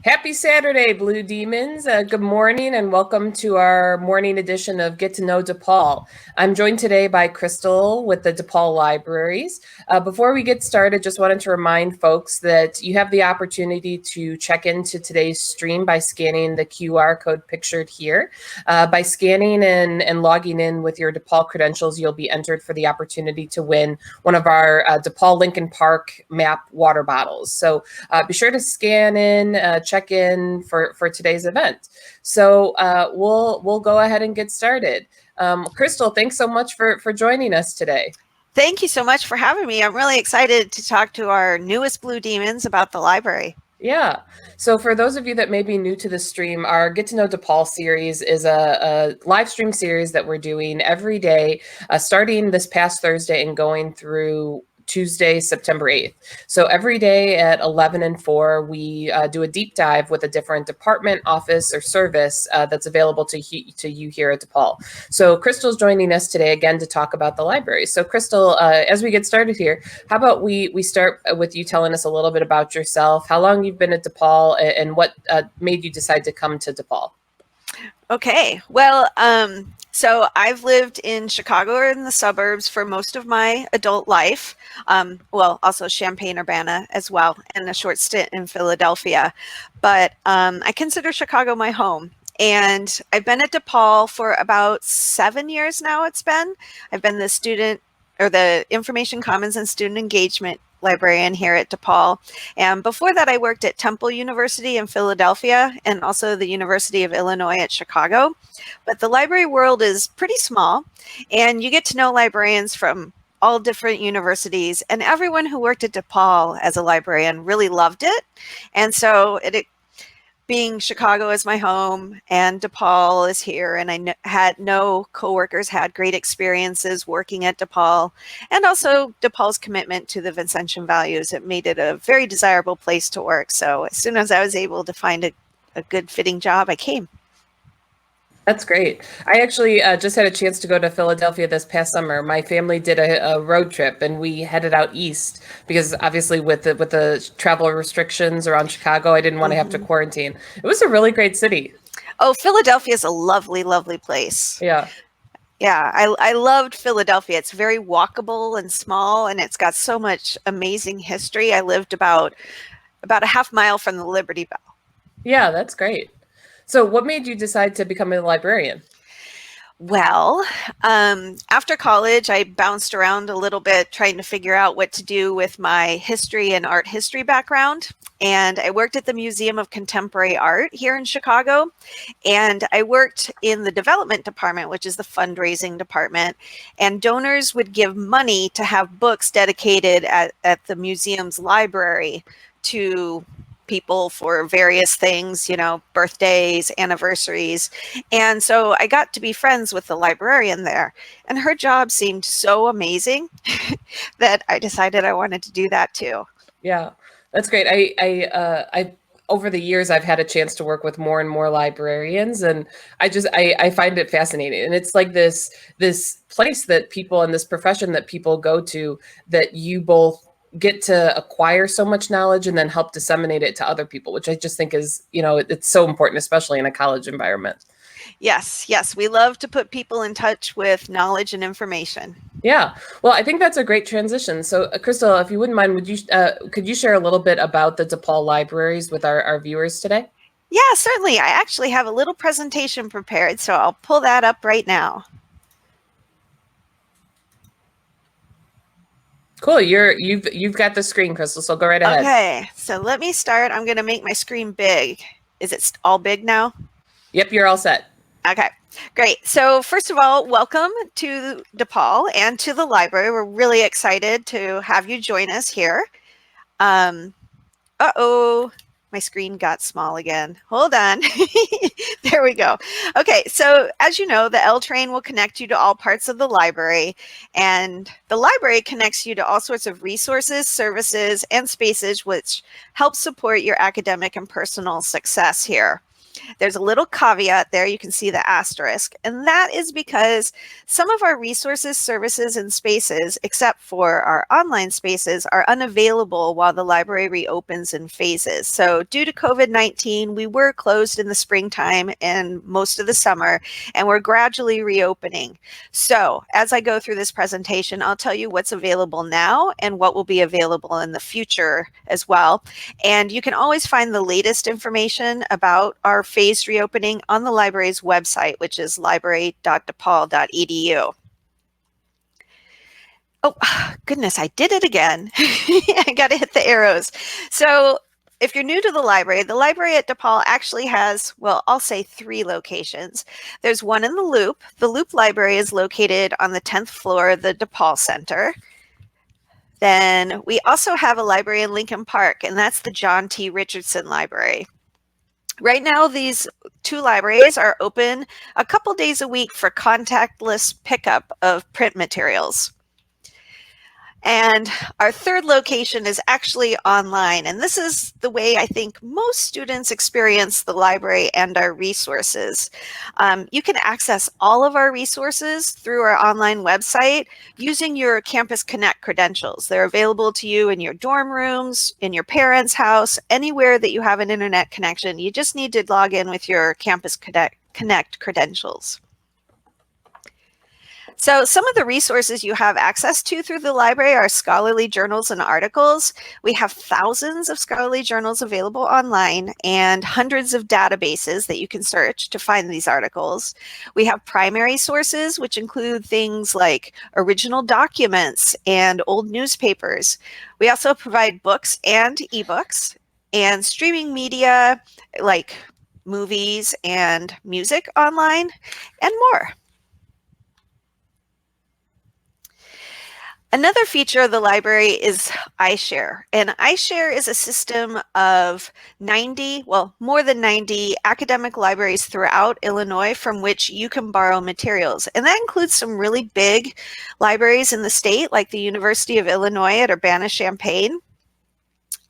Happy Saturday, Blue Demons. Good morning and welcome to our morning edition of Get to Know DePaul. I'm joined today by Crystal with the DePaul Libraries. Before we get started, just wanted to remind folks that you have the opportunity to check into today's stream by scanning the QR code pictured here. By scanning and logging in with your DePaul credentials, you'll be entered for the opportunity to win one of our DePaul Lincoln Park map water bottles. So be sure to scan in, check in for today's event. So we'll go ahead and get started. Crystal, thanks so much for joining us today. Thank you so much for having me. I'm really excited to talk to our newest Blue Demons about the library. Yeah. So for those of you that may be new to the stream, our Get to Know DePaul series is a live stream series that we're doing every day, starting this past Thursday and going through Tuesday, September 8th. So every day at 11 and 4, we do a deep dive with a different department, office, or service that's available to you here at DePaul. So Crystal's joining us today again to talk about the library. So Crystal, as we get started here, how about we start with you telling us a little bit about yourself, how long you've been at DePaul, and what made you decide to come to DePaul? Okay, well, so I've lived in Chicago or in the suburbs for most of my adult life. Well, also Champaign-Urbana as well, and a short stint in Philadelphia. But I consider Chicago my home. And I've been at DePaul for about 7 years now. I've been the student or the Information Commons and Student Engagement librarian here at DePaul. And before that, I worked at Temple University in Philadelphia and also the University of Illinois at Chicago. But the library world is pretty small, and you get to know librarians from all different universities, and everyone who worked at DePaul as a librarian really loved it. And so being Chicago is my home and DePaul is here, and I had no coworkers had great experiences working at DePaul, and also DePaul's commitment to the Vincentian values. It made it a very desirable place to work. So as soon as I was able to find a good fitting job, I came. That's great. I actually just had a chance to go to Philadelphia this past summer. My family did a road trip, and we headed out east because obviously with the travel restrictions around Chicago, I didn't want to have to quarantine. It was a really great city. Oh, Philadelphia is a lovely, lovely place. Yeah. Yeah, I loved Philadelphia. It's very walkable and small, and it's got so much amazing history. I lived about a half mile from the Liberty Bell. Yeah, that's great. So what made you decide to become a librarian? Well, after college, I bounced around a little bit trying to figure out what to do with my history and art history background. And I worked at the Museum of Contemporary Art here in Chicago. And I worked in the development department, which is the fundraising department. And donors would give money to have books dedicated at the museum's library to people for various things, birthdays, anniversaries. And so I got to be friends with the librarian there, and her job seemed so amazing that I decided I wanted to do that too. Yeah, that's great. I over the years, I've had a chance to work with more and more librarians, and I find it fascinating. And it's like this place that people in this profession that people go to, that you both get to acquire so much knowledge and then help disseminate it to other people, which I just think is, it's so important, especially in a college environment. Yes, we love to put people in touch with knowledge and information. Yeah, well, I think that's a great transition. So, Crystal, if you wouldn't mind, could you share a little bit about the DePaul libraries with our viewers today? Yeah, certainly. I actually have a little presentation prepared, so I'll pull that up right now. Cool. You've got the screen, Crystal, so go right ahead. Okay, so let me start. I'm going to make my screen big. Is it all big now? Yep, you're all set. Okay, great. So first of all, welcome to DePaul and to the library. We're really excited to have you join us here. Uh-oh. My screen got small again. Hold on. There we go. Okay, so as you know, the L train will connect you to all parts of the library, and the library connects you to all sorts of resources, services, and spaces which help support your academic and personal success here. There's a little caveat there. You can see the asterisk, and that is because some of our resources, services, and spaces, except for our online spaces, are unavailable while the library reopens in phases. So due to COVID-19, we were closed in the springtime and most of the summer, and we're gradually reopening. So as I go through this presentation, I'll tell you what's available now and what will be available in the future as well. And you can always find the latest information about our phased reopening on the library's website, which is library.depaul.edu. Oh, goodness, I did it again. I got to hit the arrows. So if you're new to the library at DePaul actually has, well, I'll say 3 locations. There's one in the Loop. The Loop Library is located on the 10th floor of the DePaul Center. Then we also have a library in Lincoln Park, and that's the John T. Richardson Library. Right now, these 2 libraries are open a couple days a week for contactless pickup of print materials. And our 3rd location is actually online. And this is the way I think most students experience the library and our resources. You can access all of our resources through our online website using your Campus Connect credentials. They're available to you in your dorm rooms, in your parents' house, anywhere that you have an internet connection. You just need to log in with your Campus Connect credentials. So some of the resources you have access to through the library are scholarly journals and articles. We have thousands of scholarly journals available online and hundreds of databases that you can search to find these articles. We have primary sources, which include things like original documents and old newspapers. We also provide books and ebooks and streaming media like movies and music online and more. Another feature of the library is iShare, and iShare is a system of 90, well, more than 90 academic libraries throughout Illinois from which you can borrow materials. And that includes some really big libraries in the state, like the University of Illinois at Urbana-Champaign.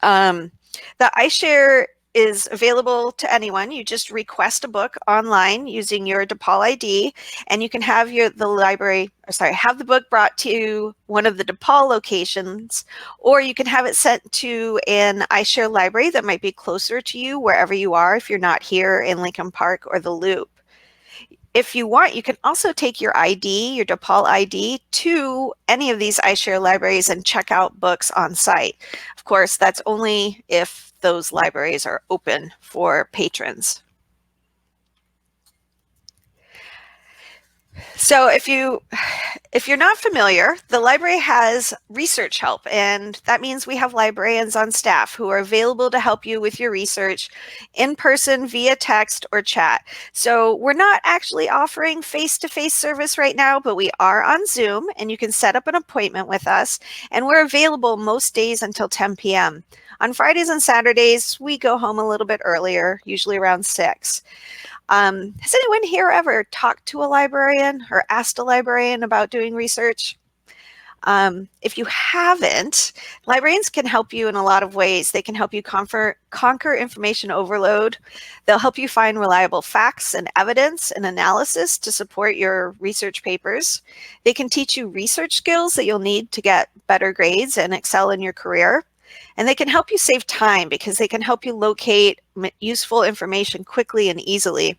The iShare is available to anyone. You just request a book online using your DePaul ID, and you can have have the book brought to one of the DePaul locations, or you can have it sent to an iShare library that might be closer to you wherever you are if you're not here in Lincoln Park or the Loop. If you want, you can also take your ID, your DePaul ID, to any of these iShare libraries and check out books on site. Of course, that's only if those libraries are open for patrons. So if you're not familiar, the library has research help, and that means we have librarians on staff who are available to help you with your research in person, via text, or chat. So we're not actually offering face-to-face service right now, but we are on Zoom, and you can set up an appointment with us, and we're available most days until 10 p.m. On Fridays and Saturdays, we go home a little bit earlier, usually around 6. Has anyone here ever talked to a librarian or asked a librarian about doing research? If you haven't, librarians can help you in a lot of ways. They can help you conquer information overload. They'll help you find reliable facts and evidence and analysis to support your research papers. They can teach you research skills that you'll need to get better grades and excel in your career. And they can help you save time because they can help you locate useful information quickly and easily.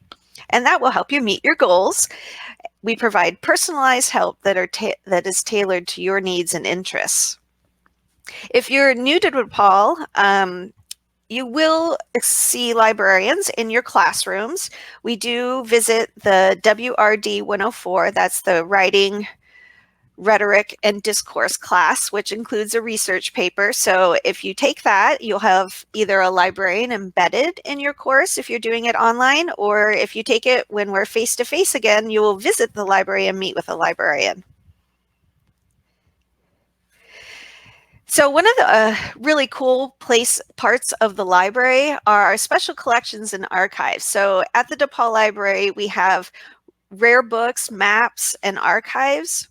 And that will help you meet your goals. We provide personalized help that is tailored to your needs and interests. If you're new to DePaul, you will see librarians in your classrooms. We do visit the WRD 104, that's the Writing, Rhetoric, and Discourse class, which includes a research paper. So if you take that, you'll have either a librarian embedded in your course if you're doing it online, or if you take it when we're face-to-face again, you will visit the library and meet with a librarian. So one of the really cool parts of the library are our special collections and archives. So at the DePaul Library, we have rare books, maps, and archives.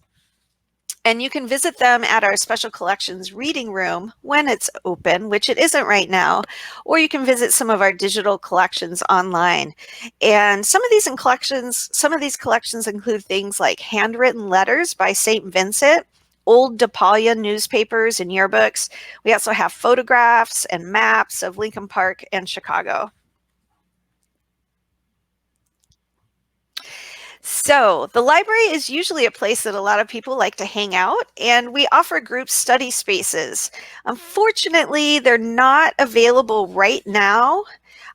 And you can visit them at our special collections reading room when it's open, which it isn't right now, or you can visit some of our digital collections online. And some of these collections include things like handwritten letters by St. Vincent, old DePaul newspapers and yearbooks. We also have photographs and maps of Lincoln Park and Chicago. So, the library is usually a place that a lot of people like to hang out, and we offer group study spaces. Unfortunately, they're not available right now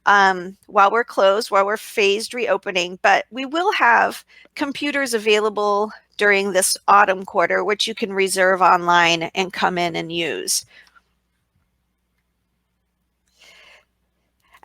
while we're closed, while we're phased reopening, but we will have computers available during this autumn quarter, which you can reserve online and come in and use.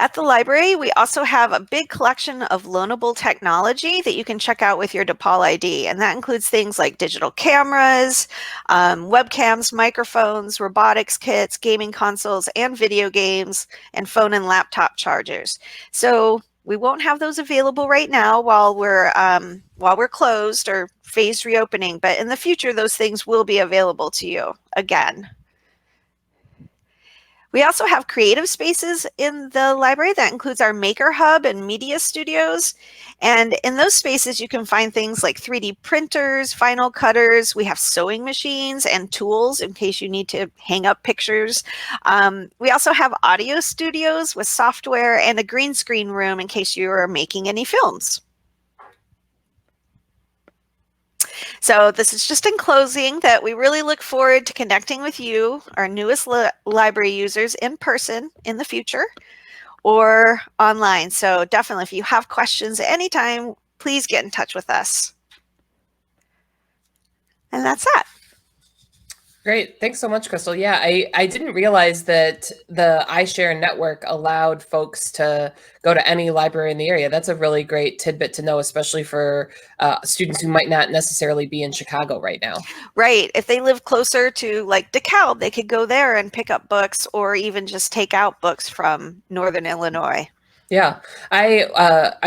At the library, we also have a big collection of loanable technology that you can check out with your DePaul ID, and that includes things like digital cameras, webcams, microphones, robotics kits, gaming consoles, and video games, and phone and laptop chargers. So we won't have those available right now while we're closed or phased reopening, but in the future, those things will be available to you again. We also have creative spaces in the library that includes our Maker Hub and media studios. And in those spaces, you can find things like 3D printers, vinyl cutters. We have sewing machines and tools in case you need to hang up pictures. We also have audio studios with software and a green screen room in case you are making any films. So this is just in closing that we really look forward to connecting with you, our newest library users, in person in the future or online. So definitely, if you have questions anytime, please get in touch with us. And that's that. Great. Thanks so much, Crystal. Yeah, I didn't realize that the iShare Network allowed folks to go to any library in the area. That's a really great tidbit to know, especially for students who might not necessarily be in Chicago right now. Right. If they live closer to like DeKalb, they could go there and pick up books or even just take out books from Northern Illinois. Yeah, I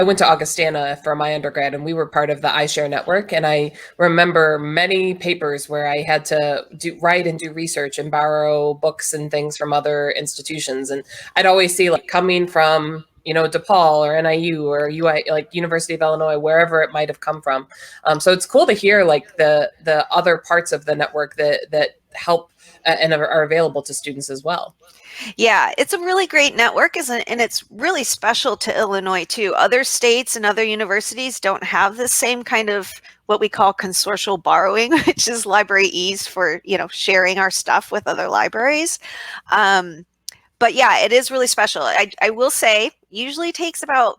went to Augustana for my undergrad, and we were part of the iShare Network. And I remember many papers where I had to write and do research and borrow books and things from other institutions. And I'd always see like coming from DePaul or NIU or UI, like University of Illinois, wherever it might have come from. So it's cool to hear like the other parts of the network that help and are available to students as well. Yeah, it's a really great network, and it's really special to Illinois too. Other states and other universities don't have the same kind of what we call consortial borrowing, which is library ease for sharing our stuff with other libraries. But yeah, it is really special. I will say, usually takes about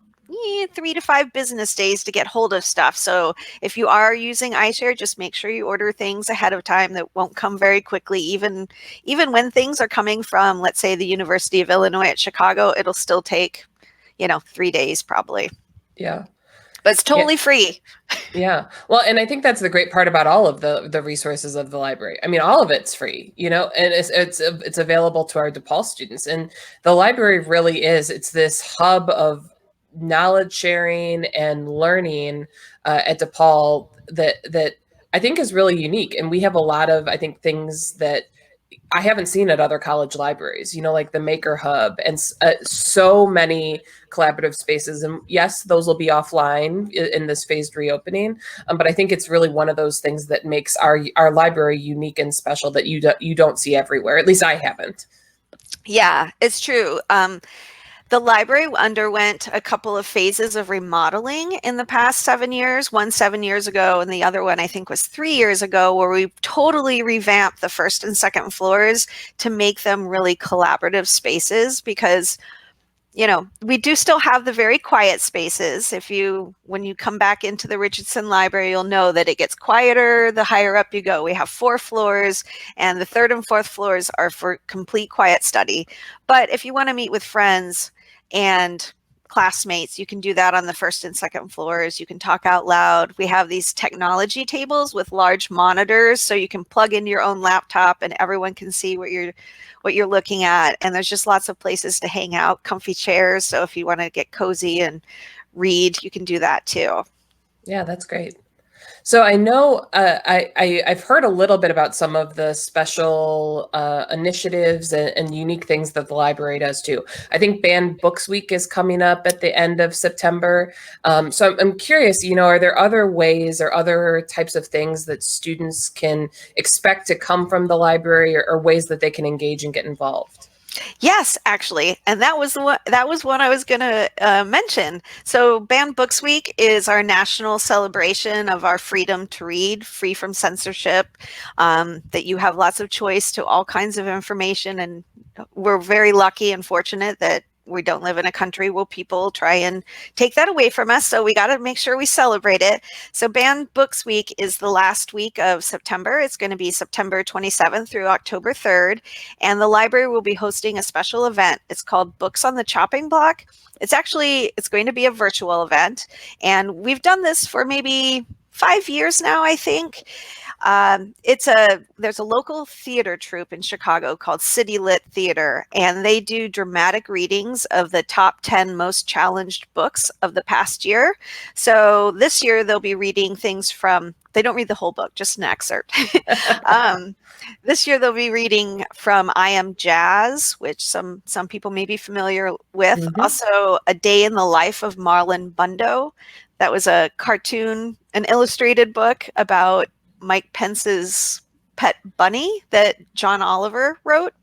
3 to 5 business days to get hold of stuff. So if you are using iShare, just make sure you order things ahead of time that won't come very quickly. Even when things are coming from, let's say, the University of Illinois at Chicago, it'll still take, 3 days probably. Yeah. But it's totally free. Yeah. Well, and I think that's the great part about all of the resources of the library. I mean, all of it's free, and it's available to our DePaul students. And the library really it's this hub of knowledge sharing and learning at DePaul that I think is really unique. And we have a lot of, I think, things that I haven't seen at other college libraries, like the Maker Hub and so many collaborative spaces. And yes, those will be offline in this phased reopening. But I think it's really one of those things that makes our library unique and special that you don't see everywhere. At least I haven't. Yeah, it's true. The library underwent a couple of phases of remodeling in the past 7 years, one 7 years ago, and the other one I think was 3 years ago, where we totally revamped the first and second floors to make them really collaborative spaces because we do still have the very quiet spaces. When you come back into the Richardson Library, you'll know that it gets quieter the higher up you go. We have 4 floors, and the 3rd and 4th floors are for complete quiet study. But if you want to meet with friends and classmates, you can do that on the 1st and 2nd floors. You can talk out loud. We have these technology tables with large monitors, so you can plug in your own laptop and everyone can see what you're looking at. And there's just lots of places to hang out, comfy chairs. So if you want to get cozy and read, you can do that too. Yeah, that's great. So I know I've heard a little bit about some of the special initiatives and unique things that the library does too. I think Banned Books Week is coming up at the end of September. So I'm curious, are there other ways or other types of things that students can expect to come from the library, or ways that they can engage and get involved? Yes, actually, and that was one I was going to mention. So, Banned Books Week is our national celebration of our freedom to read, free from censorship. That you have lots of choice to all kinds of information, and we're very lucky and fortunate that we don't live in a country where people try and take that away from us. So we got to make sure we celebrate it. So Banned Books Week is the last week of September. It's going to be September 27th through October 3rd. And the library will be hosting a special event. It's called Books on the Chopping Block. It's going to be a virtual event. And we've done this for maybe 5 years now, I think. There's a local theater troupe in Chicago called City Lit Theater, and they do dramatic readings of the top 10 most challenged books of the past year. So this year they'll be reading things from, they don't read the whole book, just an excerpt. This year they'll be reading from I Am Jazz, which some people may be familiar with. Mm-hmm. Also, A Day in the Life of Marlon Bundo. That was a cartoon, an illustrated book about Mike Pence's pet bunny that John Oliver wrote.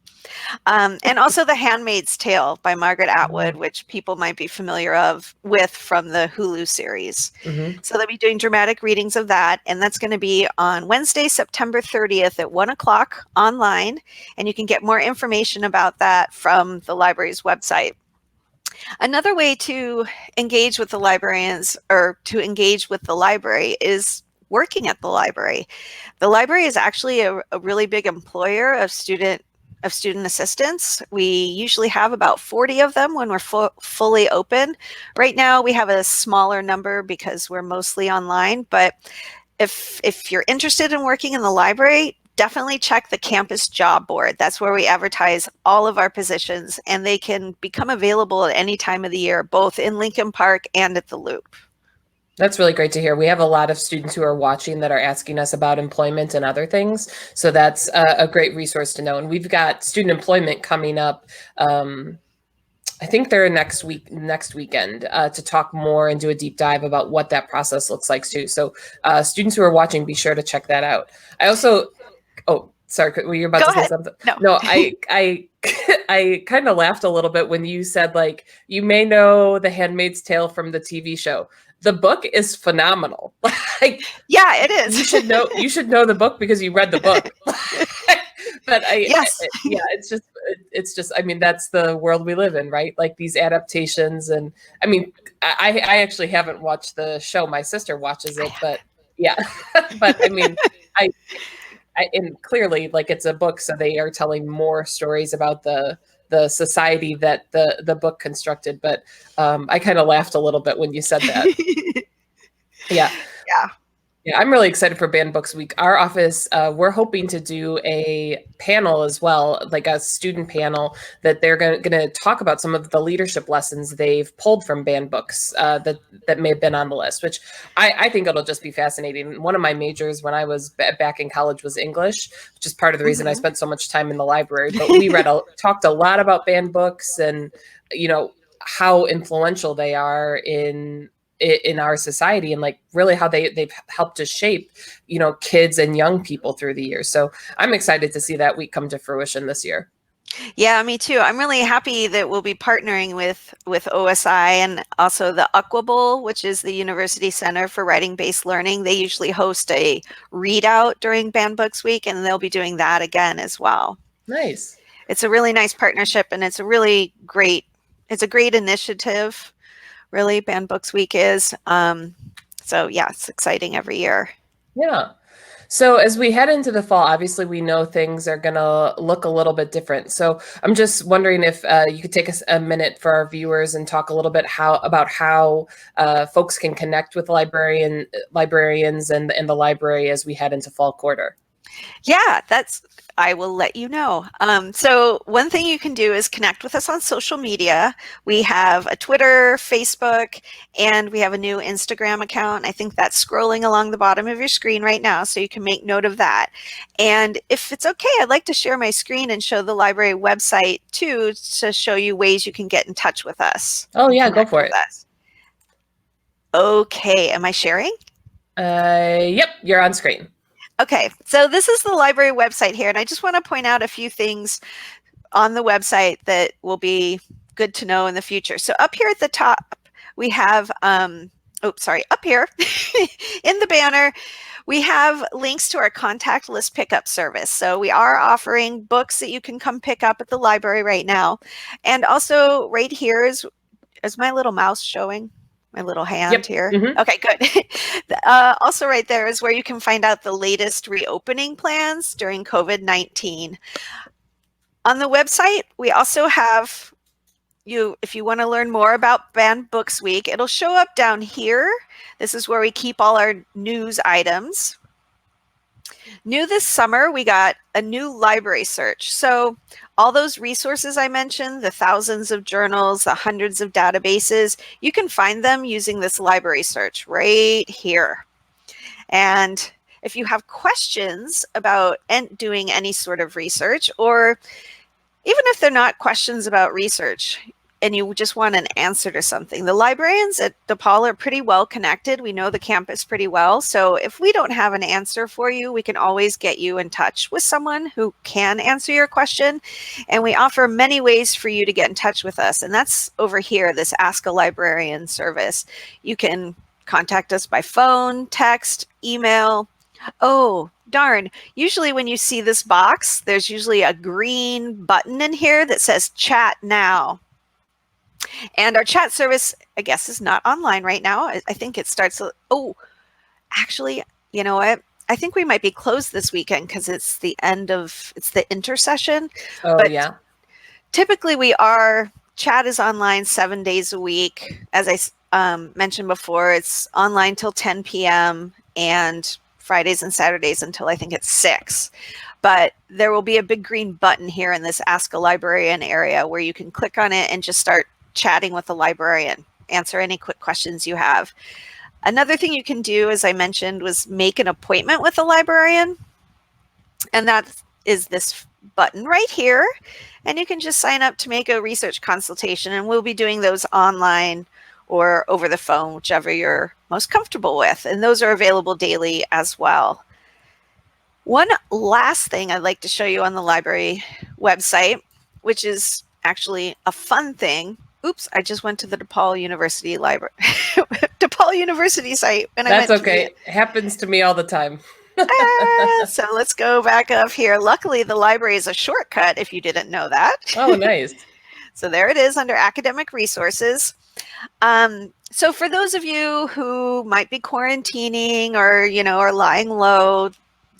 And also The Handmaid's Tale by Margaret Atwood, which people might be familiar with from the Hulu series. Mm-hmm. So they'll be doing dramatic readings of that. And that's going to be on Wednesday, September 30th at 1 o'clock online. And you can get more information about that from the library's website. Another way to engage with the librarians, or to engage with the library, is working at the library. The library is actually a really big employer of student assistants. We usually have about 40 of them when we're fully open. Right now we have a smaller number because we're mostly online, but if you're interested in working in the library, definitely check the campus job board. That's where we advertise all of our positions, and they can become available at any time of the year, both in Lincoln Park and at the Loop. That's really great to hear. We have a lot of students who are watching that are asking us about employment and other things. So that's a great resource to know. And we've got student employment coming up. I think they're next weekend, to talk more and do a deep dive about what that process looks like too. So students who are watching, be sure to check that out. I also, oh, sorry, were you about to say something? No, I I kind of laughed a little bit when you said, like, you may know The Handmaid's Tale from the TV show. The book is phenomenal. Like, yeah, it is. You should know the book because you read the book. But yes. It's just, I mean, that's the world we live in, right? Like these adaptations. And I mean, I actually haven't watched the show. My sister watches it, but yeah. But I mean, and clearly, like, it's a book, so they are telling more stories about the society that the book constructed. But I kind of laughed a little bit when you said that. Yeah. Yeah, I'm really excited for Banned Books Week. Our office, we're hoping to do a panel as well, like a student panel, that they're going to talk about some of the leadership lessons they've pulled from banned books that may have been on the list, which I think it'll just be fascinating. One of my majors when I was back in college was English, which is part of the reason I spent so much time in the library. But we talked a lot about banned books and, how influential they are in our society, and like really how they've helped to shape, kids and young people through the years. So I'm excited to see that week come to fruition this year. Yeah, me too. I'm really happy that we'll be partnering with OSI and also the Aqua Bowl, which is the University Center for Writing-Based Learning. They usually host a readout during Banned Books Week, and they'll be doing that again as well. Nice. It's a really nice partnership, and it's a great initiative. Really, Banned Books Week is. So yeah, it's exciting every year. Yeah. So as we head into the fall, obviously we know things are going to look a little bit different. So I'm just wondering if you could take us a minute for our viewers and talk a little bit about how folks can connect with librarians and the library as we head into fall quarter. Yeah, I will let you know. So one thing you can do is connect with us on social media. We have a Twitter, Facebook, and we have a new Instagram account. I think that's scrolling along the bottom of your screen right now, so you can make note of that. And if it's okay, I'd like to share my screen and show the library website too, to show you ways you can get in touch with us. Oh And yeah, go connect for with it. us. Okay, am I sharing? Yep, you're on screen. Okay, so this is the library website here, and I just want to point out a few things on the website that will be good to know in the future. So up here at the top, we have, up here in the banner, we have links to our contact list pickup service. So we are offering books that you can come pick up at the library right now. And also right here is my little mouse showing? My little hand Yep. here. Mm-hmm. Okay, good. Also right there is where you can find out the latest reopening plans during COVID-19. On the website, we also have if you want to learn more about Banned Books Week, it'll show up down here. This is where we keep all our news items. New this summer, we got a new library search. So all those resources I mentioned, the thousands of journals, the hundreds of databases, you can find them using this library search right here. And if you have questions about doing any sort of research, or even if they're not questions about research and you just want an answer to something, the librarians at DePaul are pretty well connected. We know the campus pretty well. So if we don't have an answer for you, we can always get you in touch with someone who can answer your question. And we offer many ways for you to get in touch with us. And that's over here, this Ask a Librarian service. You can contact us by phone, text, email. Oh, darn. Usually when you see this box, there's usually a green button in here that says chat now. And our chat service, I guess, is not online right now. I think it starts, actually, you know what? I think we might be closed this weekend because it's the intersession. Oh But yeah. typically chat is online 7 days a week. As I mentioned before, it's online till 10 p.m. and Fridays and Saturdays until I think it's 6. But there will be a big green button here in this Ask a Librarian area where you can click on it and just start chatting with the librarian, answer any quick questions you have. Another thing you can do, as I mentioned, was make an appointment with a librarian. And that is this button right here. And you can just sign up to make a research consultation. And we'll be doing those online or over the phone, whichever you're most comfortable with. And those are available daily as well. One last thing I'd like to show you on the library website, which is actually a fun thing. Oops, I just went to the DePaul University library, DePaul University site. And That's okay. It happens to me all the time. So let's go back up here. Luckily, the library is a shortcut if you didn't know that. Oh, nice. So there it is under academic resources. So for those of you who might be quarantining or, are lying low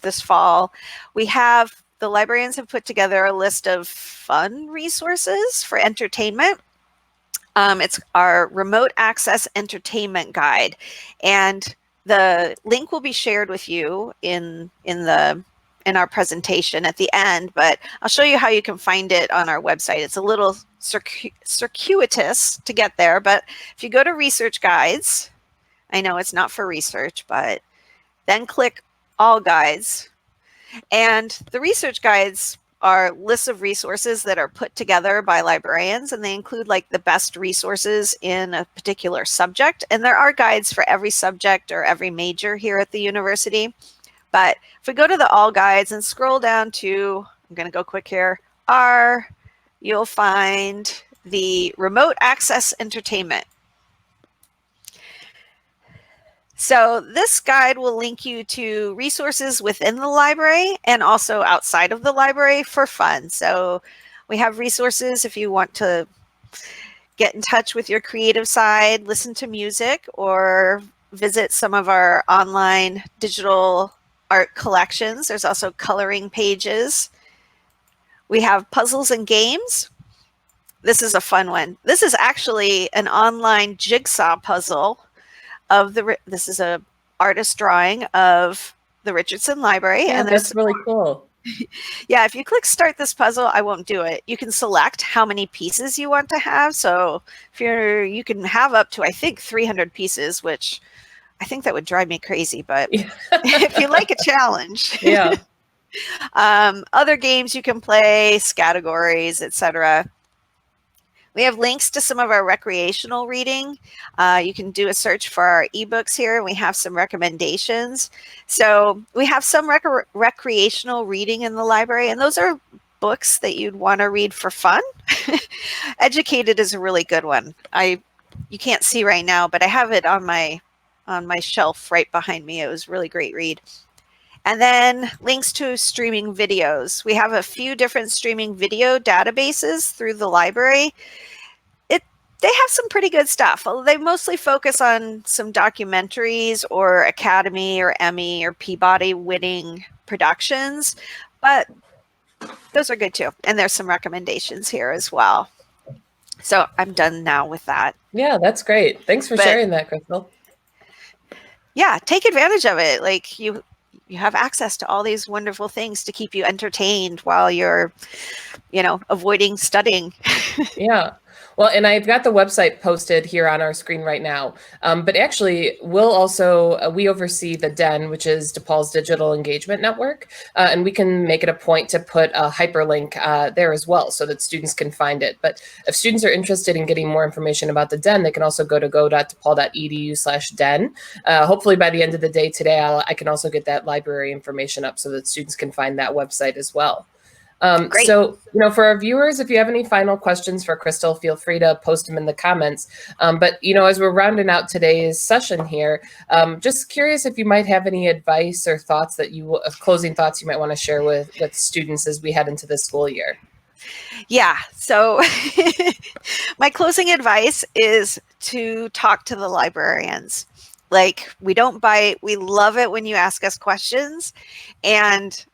this fall, the librarians have put together a list of fun resources for entertainment. It's our remote access entertainment guide, and the link will be shared with you in our presentation at the end, but I'll show you how you can find it on our website. It's a little circuitous to get there, but if you go to research guides, I know it's not for research, but then click all guides. And the research guides are lists of resources that are put together by librarians, and they include like the best resources in a particular subject. And there are guides for every subject or every major here at the university. But if we go to the all guides and scroll down to, I'm going to go quick here, you'll find the remote access entertainment. So this guide will link you to resources within the library and also outside of the library for fun. So we have resources if you want to get in touch with your creative side, listen to music, or visit some of our online digital art collections. There's also coloring pages. We have puzzles and games. This is a fun one. This is actually an online jigsaw puzzle. This is a artist drawing of the Richardson Library. Yeah, And that's really cool. yeah, if you click start this puzzle, I won't do it. You can select how many pieces you want to have. So if you can have up to, I think, 300 pieces, which I think that would drive me crazy, but Yeah. if you like a challenge. Yeah. Other games you can play, categories, etc. We have links to some of our recreational reading. You can do a search for our ebooks here. We have some recommendations. So we have some recreational reading in the library, and those are books that you'd want to read for fun. Educated is a really good one. You can't see right now, but I have it on my shelf right behind me. It was a really great read. And then links to streaming videos. We have a few different streaming video databases through the library. They have some pretty good stuff. They mostly focus on some documentaries or Academy or Emmy or Peabody winning productions, but those are good too. And there's some recommendations here as well. So I'm done now with that. Yeah, that's great. Thanks for sharing that, Crystal. Yeah, take advantage of it. Like you have access to all these wonderful things to keep you entertained while you're, avoiding studying. Yeah. Well, and I've got the website posted here on our screen right now. But actually, we'll also, we oversee the DEN, which is DePaul's Digital Engagement Network. And we can make it a point to put a hyperlink there as well so that students can find it. But if students are interested in getting more information about the DEN, they can also go to go.depaul.edu/DEN. Hopefully by the end of the day today, I can also get that library information up so that students can find that website as well. So, for our viewers, if you have any final questions for Crystal, feel free to post them in the comments. But, as we're rounding out today's session here, just curious if you might have any advice or thoughts closing thoughts you might want to share with students as we head into the school year. Yeah. So my closing advice is to talk to the librarians. Like, we don't bite. We love it when you ask us questions, and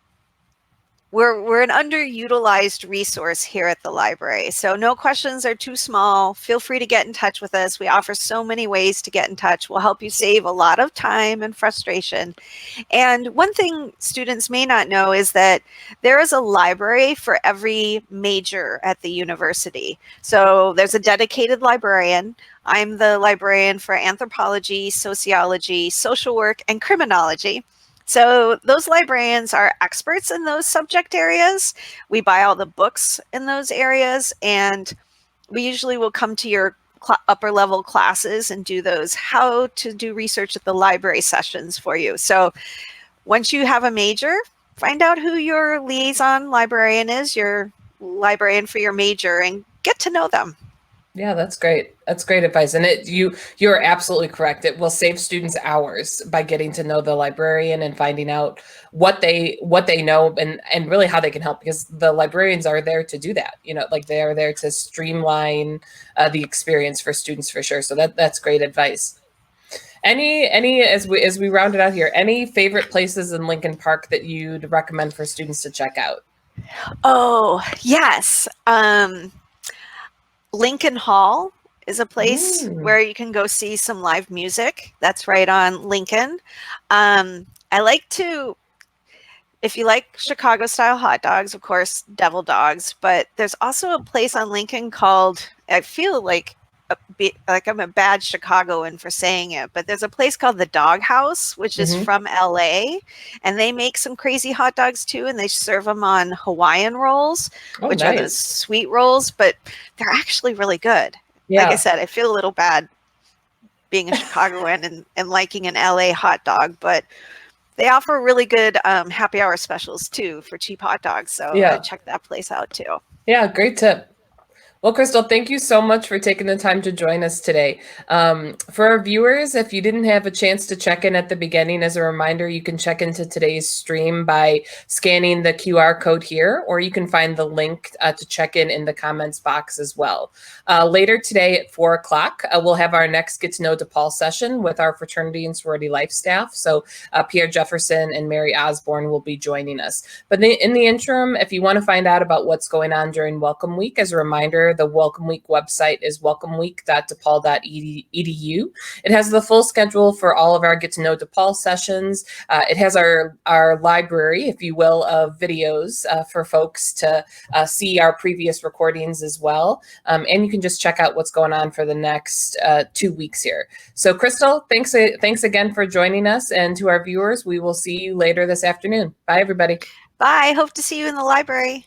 we're an underutilized resource here at the library. So no questions are too small. Feel free to get in touch with us. We offer so many ways to get in touch. We'll help you save a lot of time and frustration. And one thing students may not know is that there is a library for every major at the university. So there's a dedicated librarian. I'm the librarian for anthropology, sociology, social work, and criminology. So those librarians are experts in those subject areas. We buy all the books in those areas, and we usually will come to your upper level classes and do those how to do research at the library sessions for you. So once you have a major, find out who your liaison librarian is, your librarian for your major, and get to know them. Yeah, that's great. That's great advice. And you're absolutely correct. It will save students hours by getting to know the librarian and finding out what they know and really how they can help, because the librarians are there to do that. Like they are there to streamline the experience for students for sure. So that's great advice. Any as we round it out here, any favorite places in Lincoln Park that you'd recommend for students to check out? Oh, yes. Lincoln Hall is a place where you can go see some live music. That's right on Lincoln. I like to, if you like Chicago style hot dogs, of course, Devil Dogs, but there's also a place on Lincoln called, I feel like I'm a bad Chicagoan for saying it, but there's a place called the Dog House, which is from LA, and they make some crazy hot dogs too, and they serve them on Hawaiian rolls, which are those sweet rolls, but they're actually really good. Yeah. Like I said, I feel a little bad being a Chicagoan and liking an LA hot dog, but they offer really good happy hour specials too for cheap hot dogs. So check that place out too. Yeah, great tip. Well, Crystal, thank you so much for taking the time to join us today. For our viewers, if you didn't have a chance to check in at the beginning, as a reminder, you can check into today's stream by scanning the QR code here, or you can find the link to check in the comments box as well. Later today at 4 o'clock, we'll have our next Get to Know DePaul session with our fraternity and sorority life staff. So Pierre Jefferson and Mary Osborne will be joining us. But in the interim, if you want to find out about what's going on during Welcome Week, as a reminder, reminder, the Welcome Week website is welcomeweek.depaul.edu. It has the full schedule for all of our Get to Know DePaul sessions. It has our library, if you will, of videos for folks to see our previous recordings as well. And you can just check out what's going on for the next 2 weeks here. So Crystal, thanks again for joining us, and to our viewers, we will see you later this afternoon. Bye, everybody. Bye. Hope to see you in the library.